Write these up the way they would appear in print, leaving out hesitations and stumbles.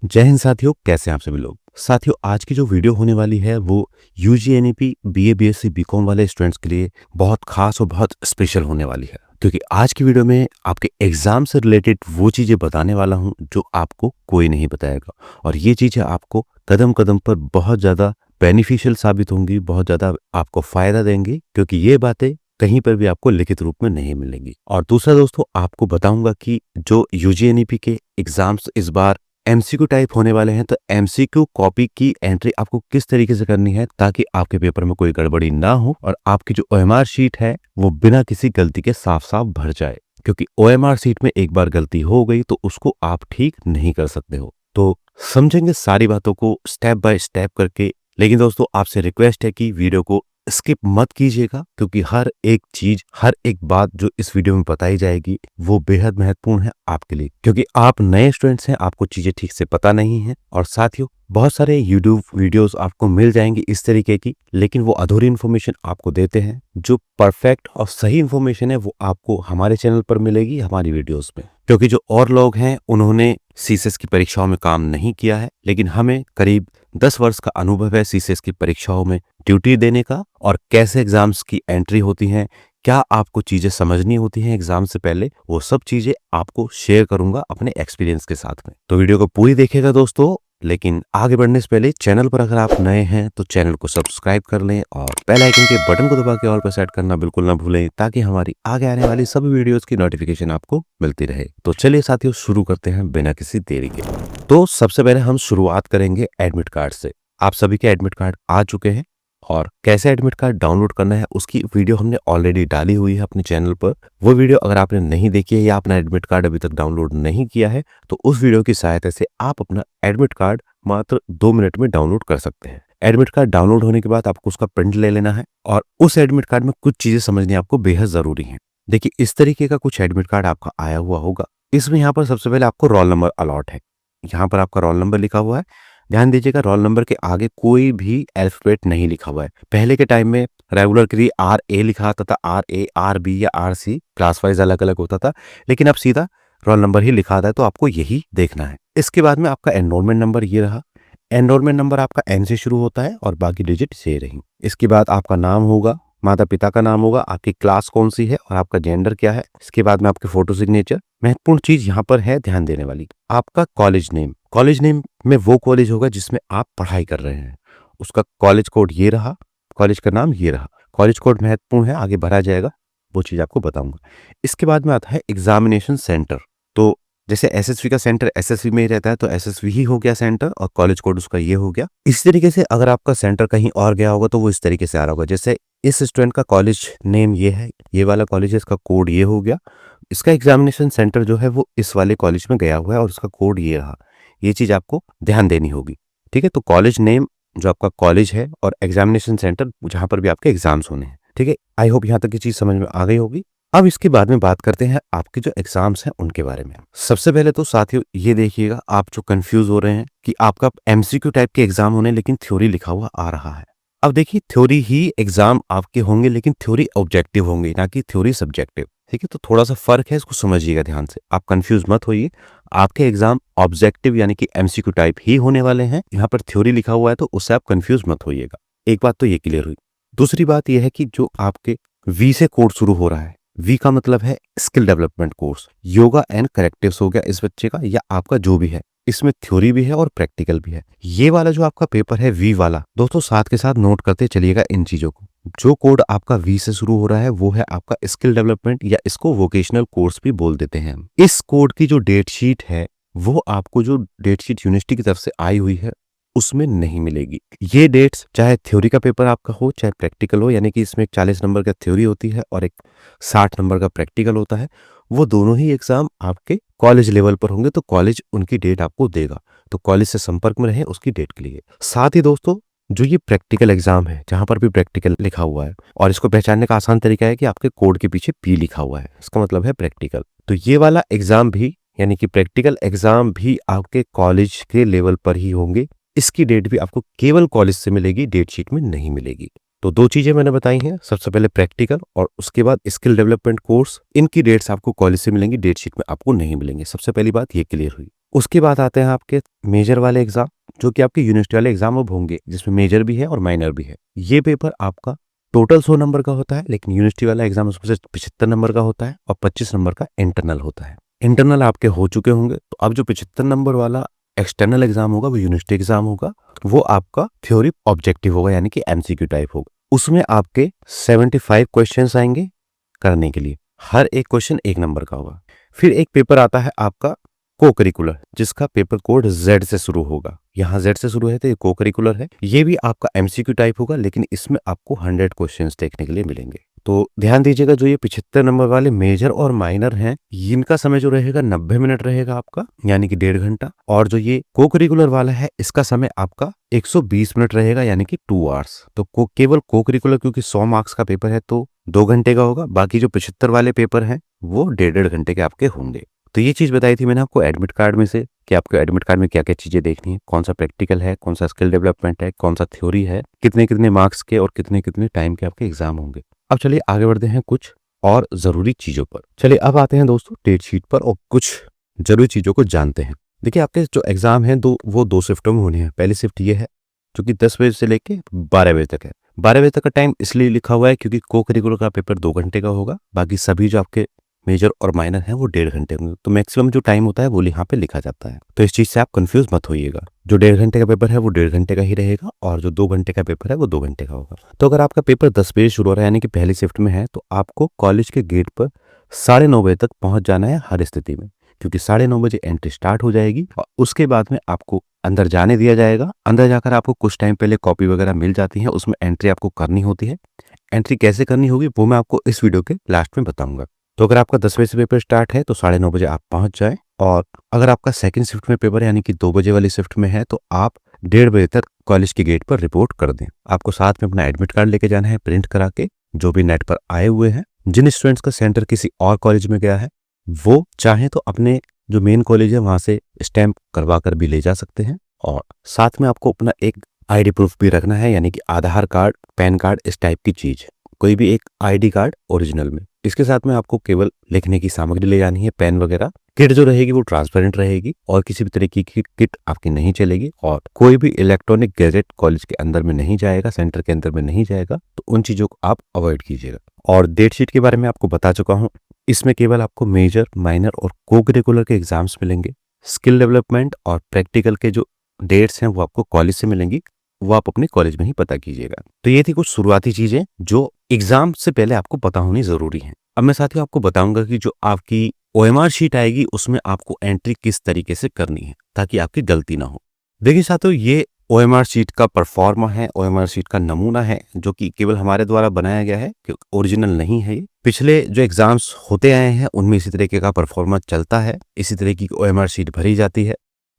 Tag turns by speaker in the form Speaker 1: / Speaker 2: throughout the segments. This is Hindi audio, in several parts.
Speaker 1: जय हिंद साथियों, कैसे हैं आप सभी लोग। साथियों, आज की जो वीडियो होने वाली है वो UG NEP BA BSc BCom वाले स्टूडेंट्स के लिए बहुत खास और बहुत स्पेशल होने वाली है, क्योंकि आज की वीडियो में आपके एग्जाम से रिलेटेड वो चीजें बताने वाला हूं जो आपको कोई नहीं बताएगा। और ये चीजें आपको कदम कदम पर बहुत ज्यादा बेनिफिशियल साबित होंगी, बहुत ज्यादा आपको फायदा देंगी, क्योंकि ये बातें कहीं पर भी आपको लिखित रूप में नहीं मिलेंगी। और दूसरा दोस्तों, आपको बताऊंगा कि जो यूजीएनईपी के एग्जाम्स इस बार एमसीक्यू टाइप होने वाले हैं, तो एमसीक्यू कॉपी की एंट्री आपको किस तरीके से करनी है ताकि आपके पेपर में कोई गड़बड़ी ना हो और आपकी जो ओएमआर शीट है वो बिना किसी गलती के साफ साफ भर जाए। क्योंकि ओएमआर शीट में एक बार गलती हो गई तो उसको आप ठीक नहीं कर सकते हो। तो समझेंगे सारी बातों को स्टेप बाय स्टेप करके। लेकिन दोस्तों, आपसे रिक्वेस्ट है कि वीडियो को स्किप मत कीजिएगा, क्योंकि हर एक चीज, हर एक बात जो इस वीडियो में बताई जाएगी वो बेहद महत्वपूर्ण है आपके लिए, क्योंकि आप नए स्टूडेंट्स हैं, आपको चीजें ठीक से पता नहीं है। और साथियों, बहुत सारे यूट्यूब वीडियोस आपको मिल जाएंगे इस तरीके की, लेकिन वो अधूरी इन्फॉर्मेशन आपको देते हैं। जो परफेक्ट और सही इन्फॉर्मेशन है वो आपको हमारे चैनल पर मिलेगी, हमारी वीडियोस में। क्योंकि जो और लोग हैं उन्होंने सीसीएस की परीक्षाओं में काम नहीं किया है, लेकिन हमें करीब 10 वर्ष का अनुभव है सीसीएस की परीक्षाओं में ड्यूटी देने का, और कैसे एग्जाम्स की एंट्री होती है, क्या आपको चीजें समझनी होती हैं एग्जाम से पहले, वो सब चीजें आपको शेयर करूंगा अपने एक्सपीरियंस के साथ में। तो वीडियो को पूरी देखिएगा दोस्तों। लेकिन आगे बढ़ने से पहले चैनल पर अगर आप नए हैं तो चैनल को सब्सक्राइब कर लें और बेल आइकन के बटन को दबा के ऑल पर सेट करना बिल्कुल ना भूलें, ताकि हमारी आगे आने वाली सभी वीडियोस की नोटिफिकेशन आपको मिलती रहे। तो चलिए साथियों, शुरू करते हैं बिना किसी देरी के। तो सबसे पहले हम शुरुआत करेंगे एडमिट कार्ड से। आप सभी के एडमिट कार्ड आ चुके हैं, और कैसे एडमिट कार्ड डाउनलोड करना है उसकी वीडियो हमने ऑलरेडी डाली हुई है अपने चैनल पर। वो वीडियो अगर आपने नहीं देखी है या अपना एडमिट कार्ड अभी तक डाउनलोड नहीं किया है, तो उस वीडियो की सहायता से आप अपना एडमिट कार्ड मात्र 2 मिनट में डाउनलोड कर सकते हैं। एडमिट कार्ड डाउनलोड होने के बाद आपको उसका प्रिंट ले लेना है, और उस एडमिट कार्ड में कुछ चीजें समझनी आपको बेहद जरूरी है। देखिए, इस तरीके का कुछ एडमिट कार्ड आपका आया हुआ होगा। इसमें यहाँ पर सबसे पहले आपको रोल नंबर अलॉट है। यहाँ पर आपका रोल नंबर लिखा हुआ है। ध्यान दीजिएगा, रोल नंबर के आगे कोई भी अल्फाबेट नहीं लिखा हुआ है। पहले के टाइम में रेगुलर के लिए RA लिखा आता था, RA, RB या RC, क्लास वाइज अलग अलग होता था, लेकिन अब सीधा रोल नंबर ही लिखा आता है, तो आपको यही देखना है। इसके बाद में आपका एनरोलमेंट नंबर ये रहा। एनरोलमेंट नंबर आपका N से शुरू होता है और बाकी डिजिट से रही। इसके बाद आपका नाम होगा, माता पिता का नाम होगा, आपकी क्लास कौन सी है और आपका जेंडर क्या है। इसके बाद में आपके फोटो सिग्नेचर। महत्वपूर्ण चीज यहाँ पर है ध्यान देने वाली, आपका कॉलेज नेम। कॉलेज नेम में वो कॉलेज होगा जिसमें आप पढ़ाई कर रहे हैं, उसका कॉलेज कोड ये रहा, कॉलेज का नाम ये रहा। कॉलेज कोड महत्वपूर्ण है, आगे भरा जाएगा, वो चीज आपको बताऊंगा। इसके बाद में आता है एग्जामिनेशन सेंटर। तो जैसे एसएसवी का सेंटर एसएसवी में ही रहता है, तो एसएसवी ही हो गया सेंटर, और कॉलेज कोड उसका ये हो गया। इस तरीके से अगर आपका सेंटर कहीं और गया होगा तो वो इस तरीके से आ रहा होगा। जैसे इस स्टूडेंट का कॉलेज नेम ये है, ये वाला कॉलेज है, इसका कोड ये हो गया। इसका एग्जामिनेशन सेंटर जो है वो इस वाले कॉलेज में गया हुआ है और उसका कोड ये रहा। ये चीज आपको ध्यान देनी होगी, ठीक है। तो कॉलेज नेम जो आपका कॉलेज है, और एग्जामिनेशन सेंटर जहां पर भी आपके एग्जाम्स होने हैं, ठीक है। आई होप यहाँ तक की चीज समझ में आ गई होगी। अब इसके बाद में बात करते हैं आपके जो एग्जाम्स हैं उनके बारे में। सबसे पहले तो साथियों ये देखिएगा, आप जो कंफ्यूज हो रहे हैं कि आपका एमसीक्यू टाइप के एग्जाम होने, लेकिन थ्योरी लिखा हुआ आ रहा है। अब देखिए, थ्योरी ही एग्जाम आपके होंगे, लेकिन थ्योरी ऑब्जेक्टिव होंगे, ना कि थ्योरी सब्जेक्टिव, ठीक है। तो थोड़ा सा फर्क है, इसको समझिएगा ध्यान से, आप कंफ्यूज मत होइए। आपके एग्जाम ऑब्जेक्टिव यानी कि एमसीक्यू टाइप ही होने वाले हैं। यहाँ पर थ्योरी लिखा हुआ है तो उससे आप कंफ्यूज मत होइएगा। एक बात तो ये क्लियर हुई। दूसरी बात यह है कि जो आपके वी से कोर्स शुरू हो रहा है, वी का मतलब है skill development course, yoga and correctives हो गया इस बच्चे का, या आपका जो भी है, इसमें थ्योरी भी है और प्रैक्टिकल भी है। ये वाला जो आपका पेपर है वी वाला, दोस्तों साथ के साथ नोट करते चलिएगा इन चीजों को। जो कोड आपका वी से शुरू हो रहा है वो है आपका स्किल डेवलपमेंट, या इसको वोकेशनल कोर्स भी बोल देते हैं हम। इस कोड की जो डेट शीट है वो आपको, जो डेट शीट यूनिवर्सिटी की तरफ से आई हुई है, उसमें नहीं मिलेगी। ये डेट्स चाहे थ्योरी का पेपर आपका हो चाहे प्रैक्टिकल हो, यानी कि इसमें एक 40 नंबर का थ्योरी होती है और एक 60 नंबर का प्रैक्टिकल होता है, वो दोनों ही एग्जाम आपके कॉलेज लेवल पर होंगे, तो कॉलेज उनकी डेट आपको देगा। तो कॉलेज से संपर्क में रहें उसकी डेट के लिए। साथ ही दोस्तों, जो ये प्रैक्टिकल एग्जाम है, जहां पर भी प्रैक्टिकल लिखा हुआ है, और इसको पहचानने का आसान तरीका है कि आपके कोड के पीछे पी लिखा हुआ है, इसका मतलब है प्रैक्टिकल। तो ये वाला एग्जाम भी, यानी कि प्रैक्टिकल एग्जाम भी आपके कॉलेज के लेवल पर ही होंगे। इसकी डेट भी आपको केवल कॉलेज से मिलेगी, डेट शीट में नहीं मिलेगी। तो दो चीजें मैंने बताई हैं, सबसे पहले प्रैक्टिकल और उसके बाद स्किल डेवलपमेंट कोर्स। इनकी डेट्स आपको कॉलेज से मिलेंगी, डेट शीट में आपको नहीं मिलेंगे। सबसे पहली बात ये क्लियर हुई। उसके बाद आते हैं आपके मेजर वाले एग्जाम, जो कि आपके यूनिवर्सिटी वाले एग्जाम अब होंगे, जिसमें मेजर भी है और माइनर भी है। ये पेपर आपका टोटल 100 नंबर का होता है, लेकिन यूनिवर्सिटी वाला एग्जाम उसमें से 75 नंबर का होता है और 25 नंबर का इंटरनल होता है। इंटरनल आपके हो चुके होंगे, तो अब जो 75 नंबर वाला एक्सटर्नल एग्जाम होगा वो यूनिवर्सिटी एग्जाम होगा। वो आपका थ्योरी ऑब्जेक्टिव होगा, यानी कि एमसीक्यू टाइप होगा। उसमें आपके 75 क्वेश्चंस आएंगे करने के लिए, हर एक क्वेश्चन 1 नंबर का होगा। फिर एक पेपर आता है आपका को करिकुलर, जिसका पेपर कोड जेड से शुरू होगा। यहाँ जेड से शुरू है तो ये को करिकुलर है। ये भी आपका एमसीक्यू टाइप होगा, लेकिन इसमें आपको 100 क्वेश्चंस देखने के लिए मिलेंगे। तो ध्यान दीजिएगा, जो ये 75 नंबर वाले मेजर और माइनर हैं, इनका समय जो रहेगा 90 मिनट रहेगा आपका, यानी कि 1.5 घंटा। और जो ये को करिकुलर वाला है, इसका समय आपका 120 मिनट रहेगा, यानी कि 2 आवर्स। तो केवल को करिकुलर क्योंकि 100 मार्क्स का पेपर है तो 2 घंटे का होगा। बाकी जो 75 वाले पेपर हैं वो 1.5 घंटे के आपके होंगे। तो ये चीज बताई थी मैंने आपको एडमिट कार्ड में से, कि आपको एडमिट कार्ड में क्या क्या चीजें देखनी है, कौन सा प्रैक्टिकल है, कौन सा स्किल डेवलपमेंट है, कौन सा थ्योरी है, कितने कितने मार्क्स के और कितने कितने टाइम के आपके एग्जाम होंगे। अब चलिए आगे बढ़ते हैं कुछ और जरूरी चीजों पर। चलिए अब आते हैं दोस्तों डेट शीट पर और कुछ जरूरी चीजों को जानते हैं। देखिए, आपके जो एग्जाम है वो 2 शिफ्टों में होने हैं। पहली शिफ्ट ये है जो कि 10 बजे से लेके 12 बजे तक है। 12 बजे तक का टाइम इसलिए लिखा हुआ है क्योंकि को करिकुलर का पेपर 2 घंटे का होगा, बाकी सभी जो आपके मेजर और माइनर है वो 1.5 घंटे होंगे। तो मैक्सिमम जो टाइम होता है वो यहाँ पे लिखा जाता है। तो इस चीज से आप कंफ्यूज मत होइएगा। जो 1.5 घंटे का पेपर है वो 1.5 घंटे का ही रहेगा, और जो 2 घंटे का पेपर है वो 2 घंटे का होगा। तो अगर आपका पेपर 10 बजे शुरू हो रहा है, यानी कि पहली शिफ्ट में है, तो आपको कॉलेज के गेट पर 9:30 बजे तक पहुंच जाना है हर स्थिति में, क्योंकि 9:30 बजे एंट्री स्टार्ट हो जाएगी और उसके बाद में आपको अंदर जाने दिया जाएगा। अंदर जाकर आपको कुछ टाइम पहले कॉपी वगैरह मिल जाती है, उसमें एंट्री आपको करनी होती है। एंट्री कैसे करनी होगी वो मैं आपको इस वीडियो के लास्ट में बताऊंगा। तो अगर आपका 10 बजे से पेपर स्टार्ट है तो 9:30 बजे आप पहुंच जाएं। और अगर आपका सेकंड शिफ्ट में पेपर है, यानी कि 2 बजे वाली शिफ्ट में है, तो आप 1:30 बजे तक कॉलेज के गेट पर रिपोर्ट कर दें। आपको साथ में अपना एडमिट कार्ड लेके जाना है, प्रिंट करा के, जो भी नेट पर आए हुए हैं। जिन स्टूडेंट्स का सेंटर किसी और कॉलेज में गया है वो चाहे तो अपने जो मेन कॉलेज है वहां से स्टैंप करवा कर भी ले जा सकते हैं। और साथ में आपको अपना एक आईडी प्रूफ भी रखना है, यानी कि आधार कार्ड, पैन कार्ड, इस टाइप की चीज, कोई भी एक आईडी कार्ड ओरिजिनल में। इसके साथ में आपको केवल लिखने की सामग्री ले जानी है, पेन वगैरह। किट जो रहेगी वो ट्रांसपेरेंट रहेगी और किसी भी तरीके की किट आपकी नहीं चलेगी। और कोई भी इलेक्ट्रॉनिक गैजेट कॉलेज के अंदर में नहीं जाएगा, सेंटर के अंदर में नहीं जाएगा। तो उन चीजों को आप अवॉइड कीजिएगा। और डेट शीट के बारे में आपको बता चुका हूँ। इसमें केवल आपको मेजर, माइनर और को करिकुलर के एग्जाम्स मिलेंगे। स्किल डेवलपमेंट और प्रैक्टिकल के जो डेट्स हैं वो आपको कॉलेज से मिलेंगी, वो आप अपने कॉलेज में ही पता कीजिएगा। तो ये थी कुछ शुरुआती चीजें जो एग्जाम से पहले आपको पता होनी जरूरी है। अब मैं साथियों आपको बताऊंगा कि जो आपकी ओएमआर शीट आएगी उसमें आपको एंट्री किस तरीके से करनी है ताकि आपकी गलती ना हो। देखिए साथियों, ये ओएमआर शीट का परफॉर्मा है, ओएमआर शीट का नमूना है, जो कि केवल हमारे द्वारा बनाया गया है, कि ओरिजिनल नहीं है। ये पिछले जो एग्जाम्स होते आए हैं उनमें इसी तरीके का परफॉर्मा चलता है, इसी तरीके की ओएमआर शीट भरी जाती है,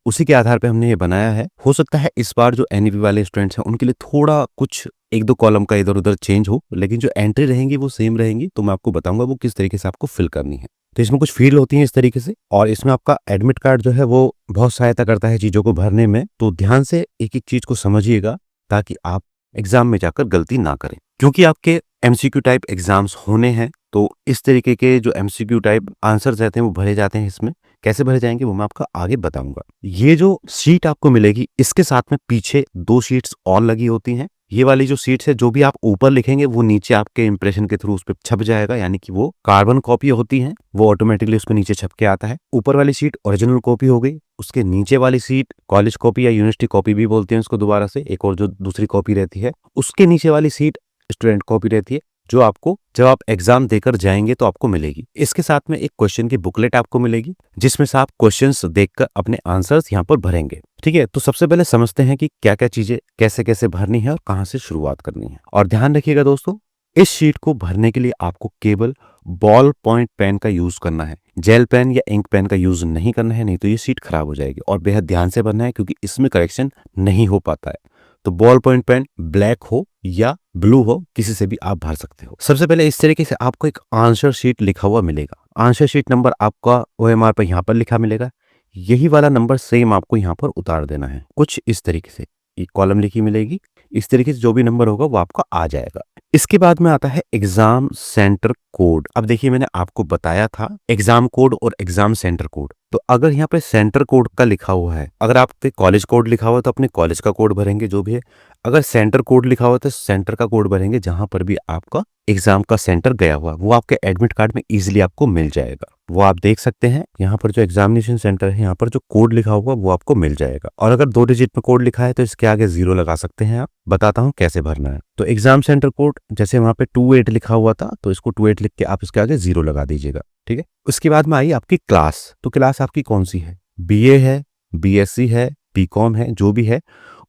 Speaker 1: उसी के आधार पे हमने ये बनाया है। हो सकता है इस बार जो एनईपी वाले स्टूडेंट्स हैं उनके लिए थोड़ा कुछ 1-2 कॉलम का इधर उधर चेंज हो, लेकिन जो एंट्री रहेंगी वो सेम रहेंगी। तो मैं आपको बताऊंगा वो किस तरीके से आपको फिल करनी है। तो इसमें कुछ फील्ड होती है इस तरीके से, और इसमें आपका एडमिट कार्ड जो है वो बहुत सहायता करता है चीजों को भरने में। तो ध्यान से एक एक चीज को समझिएगा ताकि आप एग्जाम में जाकर गलती ना करें, क्योंकि आपके एमसीक्यू टाइप एग्जाम्स होने हैं। तो इस तरीके के जो एमसीक्यू टाइप आंसर्स रहते हैं वो भरे जाते हैं। इसमें कैसे भरे जाएंगे वो मैं आपको आगे बताऊंगा। ये जो शीट आपको मिलेगी इसके साथ में पीछे 2 शीट्स और लगी होती हैं। ये वाली जो शीट्स है, जो भी आप ऊपर लिखेंगे वो नीचे आपके इंप्रेशन के थ्रू उस पर छप जाएगा, यानी कि वो कार्बन कॉपी होती है, वो ऑटोमेटिकली उसके नीचे छप के आता है। ऊपर वाली शीट ओरिजिनल कॉपी हो गई, उसके नीचे वाली सीट कॉलेज कॉपी या यूनिवर्सिटी कॉपी भी बोलते हैं उसको, दोबारा से एक और जो दूसरी कॉपी रहती है, उसके नीचे वाली सीट स्टूडेंट कॉपी रहती है, जो आपको जब आप एग्जाम देकर जाएंगे तो आपको मिलेगी। इसके साथ में एक क्वेश्चन की बुकलेट आपको मिलेगी, जिसमें से आप क्वेश्चंस देखकर अपने आंसर्स यहाँ पर भरेंगे। ठीक है, तो सबसे पहले समझते हैं कि क्या क्या चीजें कैसे कैसे भरनी है और कहाँ से शुरुआत करनी है। और ध्यान रखिएगा दोस्तों, इस शीट को भरने के लिए आपको केवल बॉल पॉइंट पेन का यूज करना है, जेल पेन या इंक पेन का यूज नहीं करना है, नहीं तो ये शीट खराब हो जाएगी। और बेहद ध्यान से भरना है क्योंकि इसमें करेक्शन नहीं हो पाता है। तो बॉल पॉइंट पेन ब्लैक हो या ब्लू हो, किसी से भी आप भर सकते हो। सबसे पहले इस तरीके से आपको एक आंसर शीट लिखा हुआ मिलेगा। आंसर शीट नंबर आपका ओएमआर पर यहाँ पर लिखा मिलेगा। यही वाला नंबर सेम आपको यहाँ पर उतार देना है, कुछ इस तरीके से। एक कॉलम लिखी मिलेगी। इस तरीके से जो भी नंबर होगा वो आपका आ जाएगा। इसके बाद में आता है एग्जाम सेंटर कोड। अब देखिए मैंने आपको बताया था एग्जाम कोड और एग्जाम सेंटर कोड। तो अगर यहाँ पे सेंटर कोड का लिखा हुआ है, अगर आपके कॉलेज कोड लिखा हुआ है तो अपने कॉलेज का कोड भरेंगे जो भी है। अगर सेंटर कोड लिखा हुआ है तो सेंटर का कोड भरेंगे जहां पर भी आपका एग्जाम का सेंटर गया हुआ, वो आपके एडमिट कार्ड में इजीली आपको मिल जाएगा। वो आप देख सकते हैं यहाँ पर जो एग्जामिनेशन सेंटर है, यहाँ पर जो कोड लिखा हुआ वो आपको मिल जाएगा। और अगर 2 डिजिट में कोड लिखा है तो इसके आगे 0 लगा सकते हैं आप। बताता हूँ कैसे भरना है। तो एग्जाम सेंटर कोड जैसे वहां पे 28 लिखा हुआ था तो इसको 28 लिख के आप इसके आगे 0 लगा दीजिएगा, ठीक है। उसके बाद में आई आपकी क्लास। तो क्लास आपकी कौन सी है? बीए है, बीएससी है, बीकॉम है, जो भी है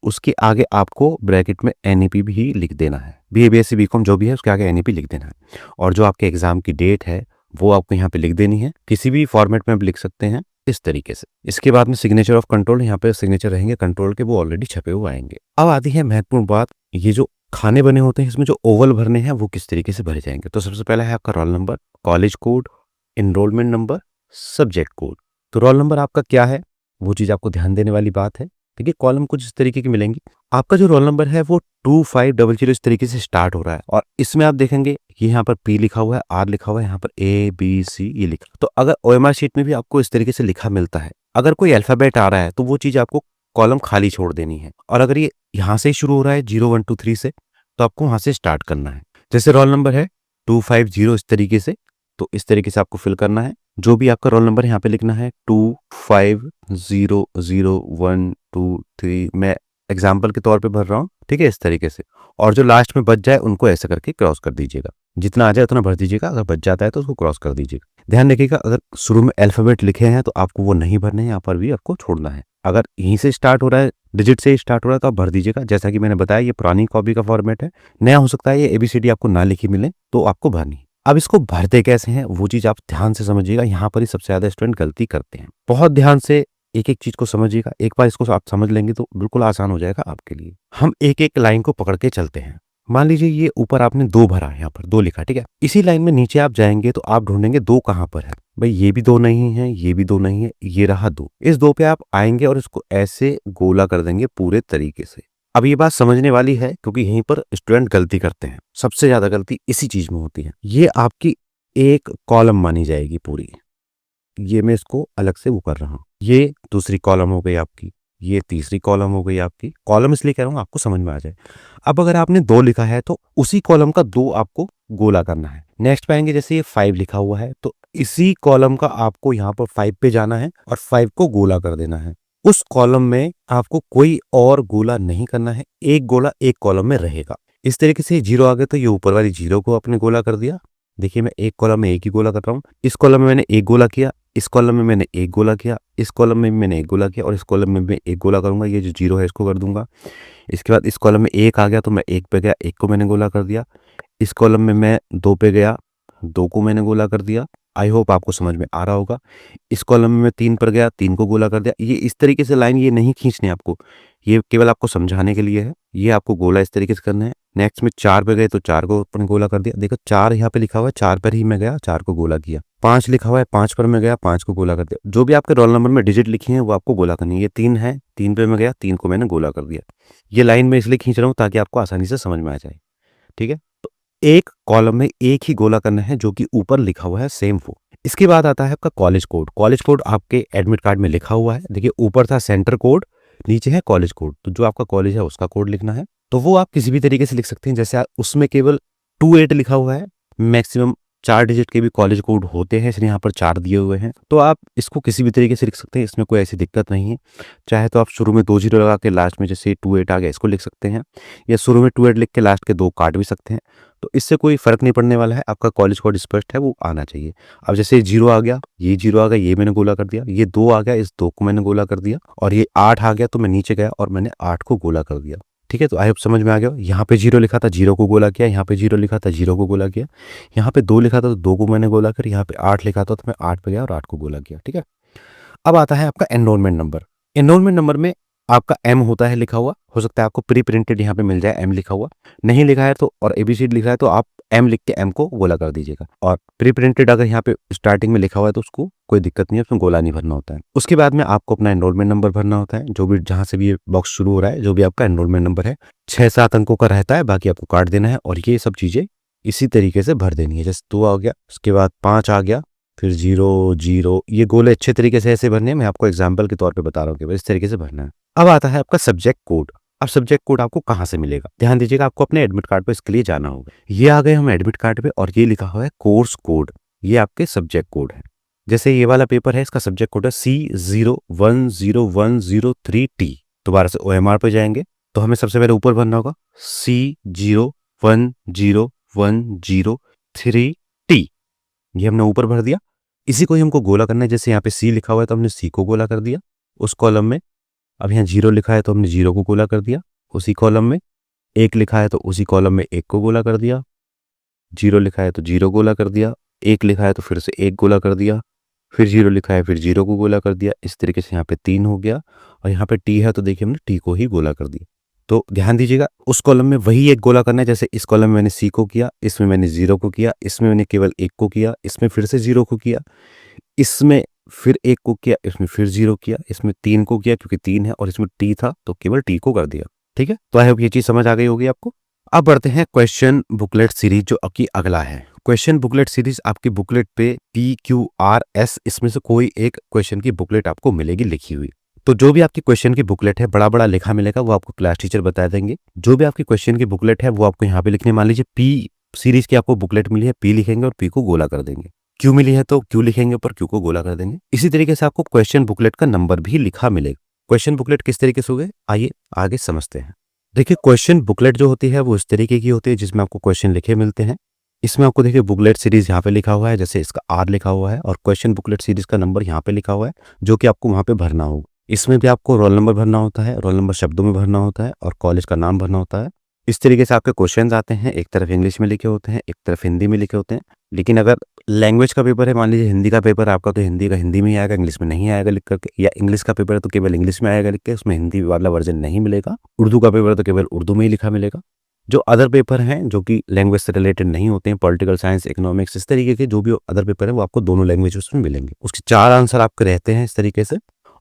Speaker 1: उसके आगे आपको ब्रैकेट में एनईपी भी लिख देना है। बीए बीएससी बीकॉम जो भी है उसके आगे एनईपी लिख देना है। और जो आपके एग्जाम की डेट है वो आपको यहाँ पे लिख देनी है। किसी भी फॉर्मेट में आप लिख सकते हैं इस तरीके से। इसके बाद में सिग्नेचर ऑफ कंट्रोल, यहाँ पे सिग्नेचर रहेंगे कंट्रोल के, वो ऑलरेडी छपे हुए आएंगे। अब आती है महत्वपूर्ण बात, ये जो खाने बने होते हैं इसमें जो ओवल भरने हैं वो किस तरीके से भरे जाएंगे। तो सबसे पहला है आपका roll number, college code, enrolment number, subject code. तो रोल नंबर आपका क्या है वो चीज आपको ध्यान देने वाली बात है। देखिए कॉलम कुछ इस तरीके की मिलेंगी। आपका जो रोल नंबर है वो 2500 इस तरीके से स्टार्ट हो रहा है। और इसमें आप देखेंगे ये यहाँ पर पी लिखा हुआ है, आर लिखा हुआ है, यहाँ पर ए बी सी ये लिखा। तो अगर ओएमआर शीट में भी आपको इस तरीके से लिखा मिलता है, अगर कोई अल्फाबेट आ रहा है तो वो चीज आपको कॉलम खाली छोड़ देनी है। और अगर ये यहाँ से शुरू हो रहा है 0 1 2 3 से, तो आपको वहां से स्टार्ट करना है। जैसे रोल नंबर है 250 इस तरीके से, तो इस तरीके से आपको फिल करना है। जो भी आपका रोल नंबर यहाँ पे लिखना है 250123। मैं एग्जाम्पल के तौर पे भर रहा हूँ, ठीक है, इस तरीके से। और जो लास्ट में बच जाए उनको ऐसे करके क्रॉस कर दीजिएगा। जितना आ जाए उतना भर दीजिएगा, अगर बच जाता है तो उसको क्रॉस कर दीजिएगा। ध्यान रखिएगा अगर शुरू में अल्फाबेट लिखे हैं तो आपको वो नहीं भरने हैं, यहाँ पर भी आपको छोड़ना है। अगर यहीं से स्टार्ट हो रहा है, डिजिट से स्टार्ट हो रहा है तो आप भर दीजिएगा। जैसा कि मैंने बताया ये पुरानी कॉपी का फॉर्मेट है, नया हो सकता है ये एबीसीडी आपको ना लिखी मिले तो आपको भरनी है। अब इसको भरते कैसे हैं वो चीज आप ध्यान से समझिएगा। यहाँ पर ही सबसे ज्यादा स्टूडेंट गलती करते हैं। बहुत ध्यान से एक एक चीज को समझिएगा। एक बार इसको आप समझ लेंगे तो बिल्कुल आसान हो जाएगा आपके लिए। हम एक एक लाइन को पकड़ के चलते हैं। मान लीजिए ये ऊपर आपने 2 भरा, यहाँ पर 2 लिखा, ठीक है। इसी लाइन में नीचे आप जाएंगे तो आप ढूंढेंगे 2 कहाँ पर है। भाई ये भी 2 नहीं है, ये भी 2 नहीं है, ये रहा 2। इस 2 पे आप आएंगे और इसको ऐसे गोला कर देंगे पूरे तरीके से। अब ये बात समझने वाली है क्योंकि यहीं पर स्टूडेंट गलती करते हैं। सबसे ज्यादा गलती इसी चीज में होती है। ये आपकी एक कॉलम मानी जाएगी पूरी। ये मैं इसको अलग से वो कर रहा हूँ। ये दूसरी कॉलम हो गई आपकी, ये तीसरी कॉलम हो गई आपकी। कॉलम इसलिए कह रहा हूँ आपको समझ में आ जाए। अब अगर आपने 2 लिखा है तो उसी कॉलम का 2 आपको गोला करना है। नेक्स्ट पे आएंगे, जैसे ये 5 लिखा हुआ है तो इसी कॉलम का आपको यहाँ पर 5 पे जाना है और 5 को गोला कर देना है। उस कॉलम में आपको कोई और गोला नहीं करना है, एक गोला एक कॉलम में रहेगा। इस तरीके से 0 आ गया तो ये ऊपर वाली 0 को आपने गोला कर दिया। देखिए मैं एक कॉलम में एक ही गोला कर रहा हूँ। इस कॉलम में मैंने एक गोला किया, इस कॉलम में मैंने एक गोला किया, इस कॉलम में भी मैंने एक गोला किया और इस कॉलम में मैं एक गोला करूंगा। ये जो 0 है इसको कर दूंगा। इसके बाद इस कॉलम में 1 आ गया तो मैं 1 पे गया, 1 को मैंने गोला कर दिया। इस कॉलम में मैं 2 पे गया, 2 को मैंने गोला कर दिया। आई होप आपको समझ में आ रहा होगा। इस कॉलम में मैं 3 पर गया, 3 को गोला कर दिया। ये इस तरीके से लाइन ये नहीं खींचनी आपको, ये केवल आपको समझाने के लिए है। ये आपको गोला इस तरीके से करना है। नेक्स्ट में 4 पे गए तो 4 को अपने गोला कर दिया। देखो 4 यहाँ पे लिखा हुआ है, 4 पर ही मैं गया, 4 को गोला किया। 5 लिखा हुआ है, 5 पर मैं गया, 5 को गोला कर दिया। जो भी आपके रोल नंबर में डिजिट लिखी है वो आपको गोला करनी है। ये 3 है, 3 पे मैं गया, 3 को मैंने गोला कर दिया। ये लाइन में इसलिए खींच रहा हूँ ताकि आपको आसानी से समझ में आ जाए, ठीक है। तो एक कॉलम में एक ही गोला करना है जो कि ऊपर लिखा हुआ है सेम वो। इसके बाद आता है आपका कॉलेज कोड। कॉलेज कोड आपके एडमिट कार्ड में लिखा हुआ है। देखिए ऊपर था सेंटर कोड, नीचे है कॉलेज कोड। तो जो आपका कॉलेज है उसका कोड लिखना है। तो वो आप किसी भी तरीके से लिख सकते हैं। जैसे उसमें केवल 28 लिखा हुआ है, मैक्सिमम 4 डिजिट के भी कॉलेज कोड होते हैं, इसलिए यहाँ पर 4 दिए हुए हैं। तो आप इसको किसी भी तरीके से लिख सकते हैं, इसमें कोई ऐसी दिक्कत नहीं है। चाहे तो आप शुरू में 2 0 लगा के लास्ट में जैसे 28 आ गया इसको लिख सकते हैं, या शुरू में 28 लिख के लास्ट के 2 काट भी सकते हैं। तो इससे कोई फर्क नहीं पड़ने वाला है। आपका कॉलेज कोड स्पष्ट है, वो आना चाहिए। अब जैसे 0 आ गया, ये 0 आ गया, ये मैंने गोला कर दिया। ये 2 आ गया, इस 2 को मैंने गोला कर दिया। और ये 8 आ गया तो मैं नीचे गया और मैंने 8 को गोला कर दिया, ठीक है। तो आई होप समझ में आ गया। यहाँ पे 0 लिखा था, 0 को गोला किया। यहाँ पे 0 लिखा था, 0 को गोला किया। यहाँ पे 2 लिखा था तो 2 को मैंने गोला कर। यहाँ पे 8 लिखा था तो मैं 8 पे गया और 8 को गोला किया, ठीक है। अब आता है आपका एनरोलमेंट नंबर। एनरोलमेंट नंबर में आपका एम होता है लिखा हुआ, हो सकता है आपको प्री प्रिंटेड यहाँ पे मिल जाए एम लिखा हुआ, नहीं लिखा है तो और एबीसीडी लिखा है तो आप एम लिख के एम को गोला कर दीजिएगा। और प्री प्रिंटेड अगर यहाँ पे स्टार्टिंग में लिखा हुआ है तो उसको कोई दिक्कत नहीं है, उसमें गोला नहीं भरना होता है। उसके बाद में आपको अपना एनरोलमेंट नंबर भरना होता है, जो भी जहाँ से भी ये बॉक्स शुरू हो रहा है, जो भी आपका एनरोलमेंट नंबर है 6-7 अंकों का रहता है, बाकी आपको काट देना है। और ये सब चीज़ें इसी तरीके से भर देनी है। जैसे 2 आ गया, उसके बाद 5 आ गया, फिर 0 0, ये गोले अच्छे तरीके से ऐसे भरने हैं। मैं आपको एग्जाम्पल के तौर पे बता रहा हूँ कि इस तरीके से भरना है। अब आता है आपका सब्जेक्ट कोड। अब सब्जेक्ट कोड आपको कहाँ से मिलेगा, ध्यान दीजिएगा, आपको अपने एडमिट कार्ड पे इसके लिए जाना होगा। ये आ गए हम एडमिट कार्ड पे और ये लिखा हुआ है कोर्स कोड, ये आपके सब्जेक्ट कोड है। जैसे ये वाला पेपर है, इसका सब्जेक्ट कोड है C010103T। दोबारा से OMR पे जाएंगे तो हमें सबसे पहले ऊपर भरना होगा C010103T, ये हमने ऊपर भर दिया। इसी को ही हमको गोला करना है। जैसे यहाँ पे सी लिखा हुआ है तो हमने सी को गोला कर दिया उस कॉलम में। अब यहाँ 0 लिखा है तो हमने 0 को गोला कर दिया उसी कॉलम में। 1 लिखा है तो उसी कॉलम में 1 को गोला कर दिया। 0 लिखा है तो 0 गोला कर दिया। 1 लिखा है तो फिर से 1 गोला कर दिया। फिर 0 लिखा है फिर 0 को गोला कर दिया। इस तरीके से यहाँ पे 3 हो गया। और यहाँ पे टी है तो देखिए हमने टी को ही गोला कर दिया। तो ध्यान दीजिएगा, उस कॉलम में वही एक गोला करना है। जैसे इस कॉलम में मैंने सी को किया, इसमें मैंने 0 को किया, इसमें मैंने केवल 1 को किया, इसमें फिर से 0 को किया, इसमें फिर 1 को किया, इसमें फिर 0 किया, इसमें 3 को किया क्योंकि 3 है और इसमें टी था तो केवल टी को कर दिया। ठीक है, तो आई होप ये चीज समझ आ गई होगी आपको। अब बढ़ते हैं क्वेश्चन बुकलेट सीरीज, जो आपकी अगला है। क्वेश्चन बुकलेट सीरीज आपकी बुकलेट पे PQRS इसमें से कोई एक क्वेश्चन की बुकलेट आपको मिलेगी लिखी हुई। तो जो भी आपकी क्वेश्चन की बुकलेट है, बड़ा बड़ा लिखा मिलेगा, वो आपको क्लास टीचर बता देंगे। जो भी आपकी क्वेश्चन की बुकलेट है वो आपको यहाँ पे लिखने, मान लीजिए पी सीरीज की आपको बुकलेट मिली है, पी लिखेंगे और पी को गोला कर देंगे। क्यू मिली है तो क्यू लिखेंगे पर क्यू को गोला कर देंगे। इसी तरीके से आपको क्वेश्चन बुकलेट का नंबर भी लिखा मिलेगा। क्वेश्चन बुकलेट किस तरीके से हो गए, आइए आगे समझते हैं। देखिए, क्वेश्चन बुकलेट जो होती है वो इस तरीके की होती है जिसमें आपको क्वेश्चन लिखे मिलते हैं। इसमें आपको देखिए बुकलेट सीरीज यहाँ पे लिखा हुआ है, जैसे इसका R लिखा हुआ है, और क्वेश्चन बुकलेट सीरीज का नंबर यहाँ पे लिखा हुआ है जो कि आपको वहाँ पे भरना होगा। इसमें भी आपको रोल नंबर भरना होता है, रोल नंबर शब्दों में भरना होता है और कॉलेज का नाम भरना होता है। इस तरीके से आपके क्वेश्चंस आते हैं, एक तरफ इंग्लिश में लिखे होते हैं, एक तरफ हिंदी में लिखे होते हैं। लेकिन अगर लैंग्वेज का पेपर है, मान लीजिए हिंदी का पेपर आपका, तो हिंदी का हिंदी में ही आएगा, इंग्लिश में नहीं आएगा लिख करके। या इंग्लिश का पेपर है तो केवल इंग्लिश में आएगा लिख के, उसमें हिंदी वाला वर्जन नहीं मिलेगा। उर्दू का पेपर है तो केवल उर्दू में ही लिखा मिलेगा। जो अदर पेपर हैं जो कि लैंग्वेज से रिलेटेड नहीं होते हैं, पॉलिटिकल साइंस, इकोनॉमिक्स, इस तरीके के जो भी अदर पेपर है वो आपको दोनों लैंग्वेज में मिलेंगे। उसके 4 आंसर आपके रहते हैं इस तरीके से,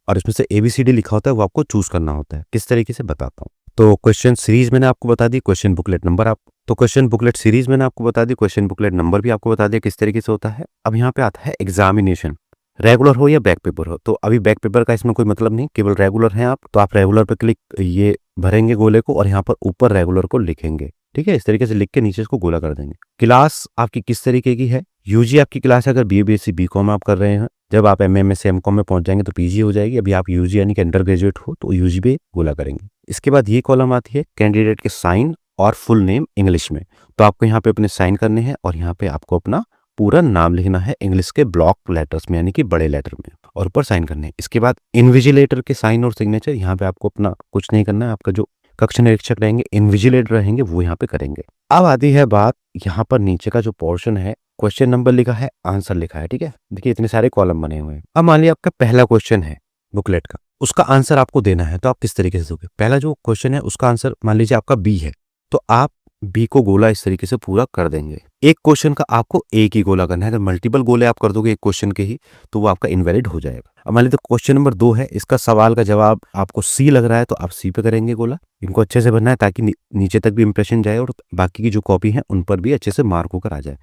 Speaker 1: और इसमें से ABCD लिखा होता है, वो आपको चूज करना होता है। किस तरीके से बताता हूँ। तो क्वेश्चन सीरीज मैंने आपको बता दी, क्वेश्चन बुकलेट नंबर आप तो क्वेश्चन बुकलेट सीरीज मैंने आपको बता दी, क्वेश्चन बुकलेट नंबर भी आपको बता दिया किस तरीके से होता है। अब यहाँ पे आता है एग्जामिनेशन, रेगुलर हो या बैक पेपर हो। तो अभी बैक पेपर का इसमें कोई मतलब नहीं, केवल रेगुलर है आप, तो आप रेगुलर पे क्लिक ये भरेंगे गोले को और यहाँ पर ऊपर रेगुलर को लिखेंगे। ठीक है, इस तरीके से लिख के नीचे इसको गोला कर देंगे। क्लास आपकी किस तरीके की है, यूजी आपकी क्लास है। अगर BA BSc BCom आप कर रहे हैं, जब आप MM MSc MCom में पहुंच जाएंगे तो PG हो जाएगी। अभी आप यूजी यानी कि अंडर ग्रेजुएट हो तो यूजी पे गोला करेंगे। इसके बाद ये कॉलम आती है कैंडिडेट के साइन और फुल नेम इंग्लिश में। तो आपको यहाँ पे अपने साइन करने हैं और यहाँ पे आपको अपना पूरा नाम लिखना है इंग्लिश के ब्लॉक लेटर्स में यानी कि बड़े लेटर में, और ऊपर साइन करने हैं। इसके बाद इन्विजिलेटर के साइन और सिग्नेचर, यहाँ पे आपको अपना कुछ नहीं करना है। आपका जो कक्ष निरीक्षक रहेंगे, इन्विजिलेटर रहेंगे, वो यहाँ पे करेंगे। अब आती है बात, यहाँ पर नीचे का जो पोर्शन है, क्वेश्चन नंबर लिखा है, आंसर लिखा है। ठीक है, देखिए इतने सारे कॉलम बने हुए हैं। अब मान लिया आपका पहला क्वेश्चन है बुकलेट का, उसका आंसर आपको देना है। तो आप किस तरीके से दोगे, पहला जो क्वेश्चन है उसका आंसर मान लीजिए आपका B है, तो आप B को गोला इस तरीके से पूरा कर देंगे। एक क्वेश्चन का आपको एक ही गोला करना है। अगर मल्टीपल गोले आप कर दोगे एक क्वेश्चन के ही तो वो आपका इनवैलिड हो जाएगा। अब मान लीजिए क्वेश्चन नंबर 2 है, इसका सवाल का जवाब आपको C लग रहा है तो आप C पे करेंगे गोला। इनको अच्छे से भरना है ताकि नीचे तक भी इंप्रेशन जाए और बाकी की जो कॉपी है उन पर भी अच्छे से मार्क होकर आ जाए।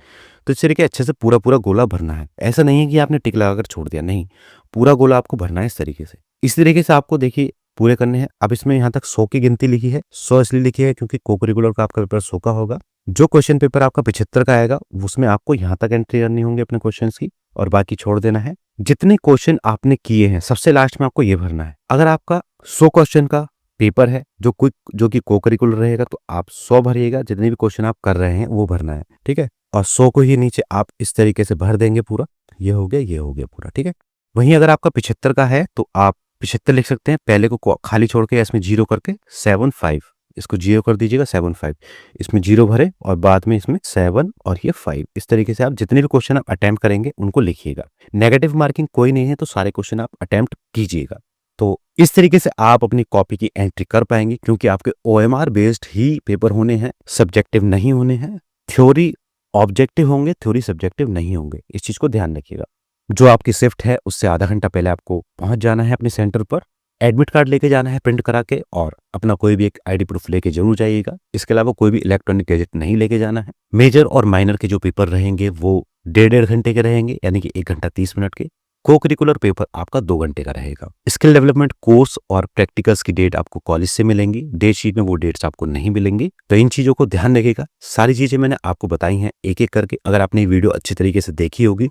Speaker 1: तो इस तरीके अच्छे से पूरा पूरा गोला भरना है। ऐसा नहीं है कि आपने टिक लगाकर छोड़ दिया, नहीं, पूरा गोला आपको भरना है इस तरीके से। इस तरीके से आपको देखिए पूरे करने हैं। अब इसमें यहाँ तक 100 की गिनती लिखी है। 100 इसलिए लिखी है क्योंकि कोकरिकुलर का आपका पेपर 100 का होगा। जो क्वेश्चन पेपर आपका 75 का आएगा उसमें आपको यहाँ तक एंट्री करनी होंगी अपने क्वेश्चंस की, और बाकी छोड़ देना है। जितने क्वेश्चन आपने किए हैं सबसे लास्ट में आपको ये भरना है। अगर आपका 100 क्वेश्चन का पेपर है जो कि कोकरिकुलर रहेगा तो आप 100 भरिएगा, जितने भी क्वेश्चन आप कर रहे हैं वो भरना है। ठीक है, और 100 को ही नीचे आप इस तरीके से भर देंगे पूरा। ये हो गया पूरा। ठीक है, वहीं अगर आपका 75 का है तो आप 75 लिख सकते हैं, पहले को खाली छोड़ के इसमें 0 करके 75, इसको 0 कर दीजिएगा 75, इसमें 0 भरे और बाद में इसमें 7 और ये 5। इस तरीके से आप जितने भी क्वेश्चन आप अटेम्प्ट करेंगे उनको लिखिएगा। नेगेटिव मार्किंग कोई नहीं है तो सारे क्वेश्चन आप अटेम्प्ट कीजिएगा। तो इस तरीके से आप अपनी कॉपी की एंट्री कर पाएंगे, क्योंकि आपके ओएमआर बेस्ड ही पेपर होने हैं, सब्जेक्टिव नहीं होने हैं। थ्योरी ऑब्जेक्टिव होंगे, थ्योरी सब्जेक्टिव नहीं होंगे, इस चीज को ध्यान रखिएगा। जो आपकी शिफ्ट है उससे आधा घंटा पहले आपको पहुंच जाना है अपने सेंटर पर। एडमिट कार्ड लेके जाना है प्रिंट करा के, और अपना कोई भी एक आईडी प्रूफ लेके जरूर जाइएगा। इसके अलावा कोई भी इलेक्ट्रॉनिक गैजेट नहीं लेके जाना है। मेजर और माइनर के जो पेपर रहेंगे वो 1.5 घंटे के रहेंगे, यानी कि 1 घंटा 30 मिनट के। को करिकुलर पेपर आपका 2 घंटे का रहेगा। स्किल डेवलपमेंट कोर्स और प्रैक्टिकल्स की डेट आपको कॉलेज से मिलेंगी, डेट शीट में वो डेट्स आपको नहीं मिलेंगी। तो इन चीजों को ध्यान रखिएगा। सारी चीजें मैंने आपको बताई हैं एक एक करके। अगर आपने ये वीडियो अच्छी तरीके से देखी होगी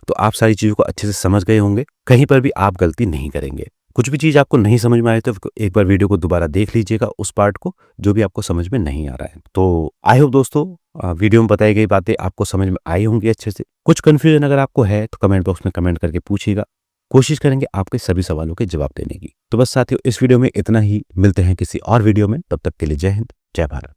Speaker 1: तो आप सारी चीजों को अच्छे से समझ गए होंगे, कहीं पर भी आप गलती नहीं करेंगे। कुछ भी चीज आपको नहीं समझ में आए तो एक बार वीडियो को दोबारा देख लीजिएगा, उस पार्ट को जो भी आपको समझ में नहीं आ रहा है। तो आई होप दोस्तों वीडियो में बताई गई बातें आपको समझ में आई होंगी अच्छे से। कुछ कंफ्यूजन अगर आपको है तो कमेंट बॉक्स में कमेंट करके पूछिएगा, कोशिश करेंगे आपके सभी सवालों के जवाब देने की। तो बस साथियों, इस वीडियो में इतना ही। मिलते हैं किसी और वीडियो में, तब तक के लिए जय हिंद, जय भारत।